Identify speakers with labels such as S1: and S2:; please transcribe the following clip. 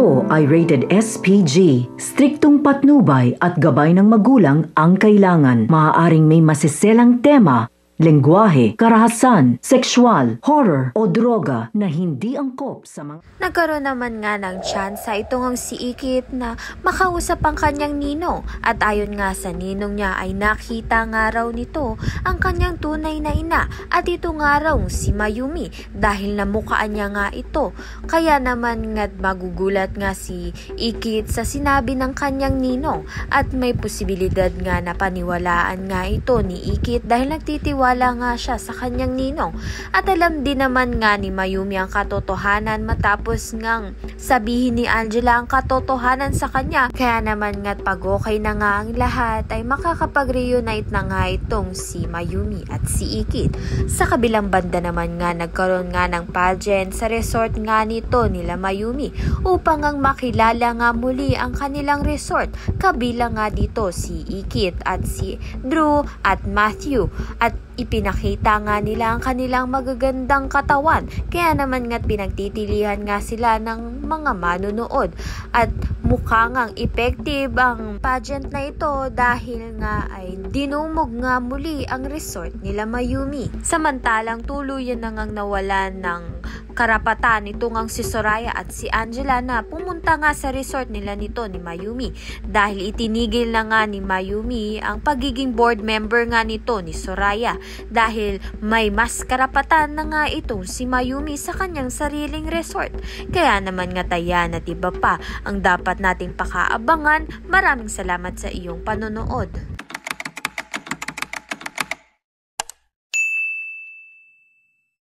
S1: Ito ay rated SPG. Striktong patnubay at gabay ng magulang ang kailangan. Maaaring may masiselang tema, lengguwahe, karahasan, sexual, horror o droga na hindi angkop sa mga...
S2: Nagkaroon naman nga ng tsansa itong si Ikit na makausap ang kanyang ninong at ayon nga sa ninong niya ay nakita nga raw nito ang kanyang tunay na ina at ito nga raw si Mayumi dahil namukaan niya nga ito. Kaya naman nga magugulat nga si Ikit sa sinabi ng kanyang ninong at may posibilidad nga na paniwalaan nga ito ni Ikit dahil nagtitiwala nga siya sa kanyang ninong at alam din naman nga ni Mayumi ang katotohanan matapos ngang sabihin ni Angela ang katotohanan sa kanya. Kaya naman nga't pag okay na nga ang lahat ay makakapag-reunite na nga itong si Mayumi at si Ikit. Sa kabilang banda naman nga nagkaroon nga ng pageant sa resort nga nito nila Mayumi upang ang makilala nga muli ang kanilang resort. Kabilang nga dito si Ikit at si Drew at Matthew at ipinakita nga nila ang kanilang magagandang katawan. Kaya naman nga't pinagtitilihan nga sila ng mga manunood at mukha ngang effective ang pageant na ito dahil nga ay dinumog nga muli ang resort nila Mayumi. Samantalang tuluyan na ngang nawalan ng karapatan ito ngang si Soraya at si Angela na pumunta nga sa resort nila nito ni Mayumi dahil itinigil na nga ni Mayumi ang pagiging board member nga nito ni Soraya dahil may mas karapatan na nga itong si Mayumi sa kanyang sariling resort. Kaya naman nga tayan at iba pa ang dapat nating pakaabangan. Maraming salamat sa iyong panonood.